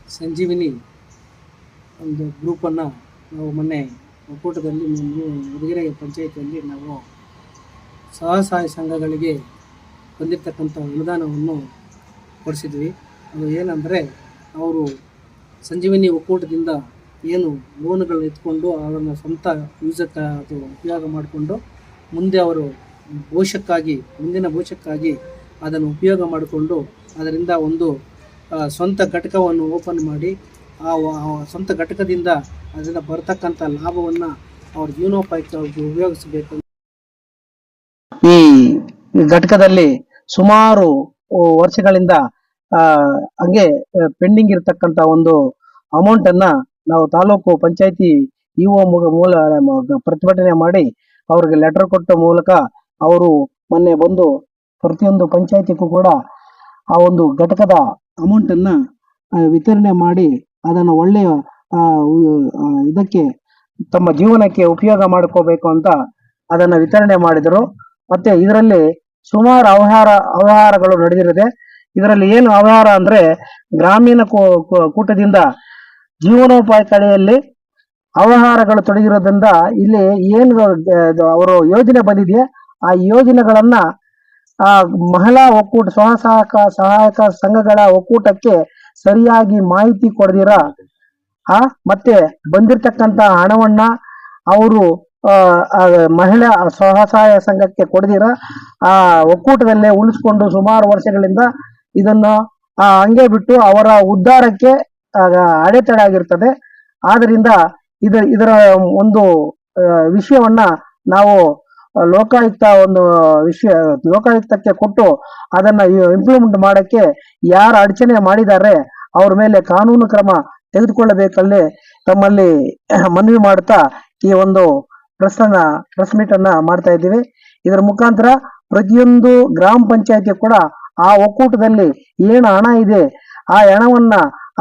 ಸಂಜೀವಿನಿ ಒಂದು ಗ್ರೂಪನ್ನು ನಾವು ಮೊನ್ನೆ ಒಕ್ಕೂಟದಲ್ಲಿ ಉದಗಿರೆ ಪಂಚಾಯಿತಿಯಲ್ಲಿ ನಾವು ಸ್ವಸಹಾಯ ಸಂಘಗಳಿಗೆ ಬಂದಿರತಕ್ಕಂಥ ಅನುದಾನವನ್ನು ಕೊಡಿಸಿದ್ವಿ. ಅದು ಏನಂದರೆ, ಅವರು ಸಂಜೀವಿನಿ ಒಕ್ಕೂಟದಿಂದ ಏನು ಲೋನ್ಗಳನ್ನ ಎತ್ಕೊಂಡು ಅವರನ್ನು ಸ್ವಂತ ಯೂಸಕ್ಕೆ ಅದು ಉಪಯೋಗ ಮಾಡಿಕೊಂಡು ಮುಂದೆ ಅವರು ಮುಂದಿನ ಭವಿಷ್ಯಕ್ಕಾಗಿ ಅದನ್ನು ಉಪಯೋಗ ಮಾಡಿಕೊಂಡು ಅದರಿಂದ ಒಂದು ಸ್ವಂತ ಘಟಕವನ್ನು ಓಪನ್ ಮಾಡಿ ಆ ಸ್ವಂತ ಘಟಕದಿಂದ ಅದರಿಂದ ಬರ್ತಕ್ಕಂಥ ಲಾಭವನ್ನು ಅವ್ರ ಜೀವನೋಪಾಯಕ್ಕೆ ಉಪಯೋಗಿಸಬೇಕು. ಈ ಘಟಕದಲ್ಲಿ ಸುಮಾರು ವರ್ಷಗಳಿಂದ ಹಂಗೆ ಪೆಂಡಿಂಗ್ ಇರತಕ್ಕಂಥ ಒಂದು ಅಮೌಂಟನ್ನು ನಾವು ತಾಲೂಕು ಪಂಚಾಯತಿ ಇಒ ಮೂಲ ಪ್ರತಿಭಟನೆ ಮಾಡಿ ಅವ್ರಿಗೆ ಲೆಟರ್ ಕೊಟ್ಟ ಮೂಲಕ ಅವರು ಮೊನ್ನೆ ಬಂದು ಪ್ರತಿಯೊಂದು ಪಂಚಾಯತಿಗೂ ಕೂಡ ಆ ಒಂದು ಘಟಕದ ಅಮೌಂಟನ್ನು ವಿತರಣೆ ಮಾಡಿ ಅದನ್ನು ಒಳ್ಳೆಯ ಇದಕ್ಕೆ ತಮ್ಮ ಜೀವನಕ್ಕೆ ಉಪಯೋಗ ಮಾಡ್ಕೋಬೇಕು ಅಂತ ಅದನ್ನು ವಿತರಣೆ ಮಾಡಿದರು. ಮತ್ತೆ ಇದರಲ್ಲಿ ಸುಮಾರು ಅವ್ಯವಹಾರಗಳು ನಡೆದಿರುತ್ತೆ. ಇದರಲ್ಲಿ ಏನು ಅವ್ಯವಹಾರ ಅಂದ್ರೆ, ಗ್ರಾಮೀಣ ಕೂಟದಿಂದ ಜೀವನೋಪಾಯ ಕಡೆಯಲ್ಲಿ ಅವ್ಯವಹಾರಗಳು ತೊಡಗಿರೋದ್ರಿಂದ ಇಲ್ಲಿ ಏನು ಅವರು ಯೋಜನೆ ಬಂದಿದೆಯಾ ಆ ಯೋಜನೆಗಳನ್ನ ಆ ಮಹಿಳಾ ಒಕ್ಕೂಟ ಸಹಾಯಕ ಸಂಘಗಳ ಒಕ್ಕೂಟಕ್ಕೆ ಸರಿಯಾಗಿ ಮಾಹಿತಿ ಕೊಡದಿರ ಮತ್ತೆ ಬಂದಿರತಕ್ಕಂತ ಹಣವನ್ನ ಅವರು ಮಹಿಳಾ ಸ್ವಸಹಾಯ ಸಂಘಕ್ಕೆ ಕೊಡದಿರ ಆ ಒಕ್ಕೂಟದಲ್ಲೇ ಉಳಿಸ್ಕೊಂಡು ಸುಮಾರು ವರ್ಷಗಳಿಂದ ಇದನ್ನು ಹಂಗೆ ಬಿಟ್ಟು ಅವರ ಉದ್ಧಾರಕ್ಕೆ ಅಡೆತಡೆ ಆಗಿರ್ತದೆ. ಆದ್ರಿಂದ ಇದರ ಒಂದು ವಿಷಯವನ್ನ ನಾವು ಲೋಕಾಯುಕ್ತಕ್ಕೆ ಕೊಟ್ಟು ಅದನ್ನ ಇಂಪ್ಲಿಮೆಂಟ್ ಮಾಡಕ್ಕೆ ಯಾರು ಅಡಚಣೆ ಮಾಡಿದ್ದಾರೆ ಅವ್ರ ಮೇಲೆ ಕಾನೂನು ಕ್ರಮ ತೆಗೆದುಕೊಳ್ಳಬೇಕಲ್ಲಿ ತಮ್ಮಲ್ಲಿ ಮನವಿ ಮಾಡುತ್ತಾ ಈ ಒಂದು ಪ್ರೆಸ್ ಮೀಟ್ ಅನ್ನ ಮಾಡ್ತಾ ಇದ್ದೀವಿ. ಇದರ ಮುಖಾಂತರ ಪ್ರತಿಯೊಂದು ಗ್ರಾಮ ಪಂಚಾಯತಿ ಕೂಡ ಆ ಒಕ್ಕೂಟದಲ್ಲಿ ಏನು ಹಣ ಇದೆ ಆ ಹಣವನ್ನ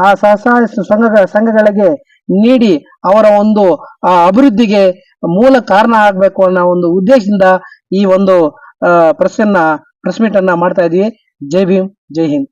ಆ ಸ್ವಸಹಾಯ ಸಂಘಗಳಿಗೆ ನೀಡಿ ಅವರ ಒಂದು ಅಭಿವೃದ್ಧಿಗೆ ಮೂಲ ಕಾರಣ ಆಗ್ಬೇಕು ಅನ್ನೋ ಒಂದು ಉದ್ದೇಶದಿಂದ ಈ ಒಂದು ಪ್ರೆಸ್ ಮೀಟ್ ಅನ್ನ ಮಾಡ್ತಾ ಇದೀವಿ. ಜೈ ಭೀಮ್, ಜೈ ಹಿಂದ್.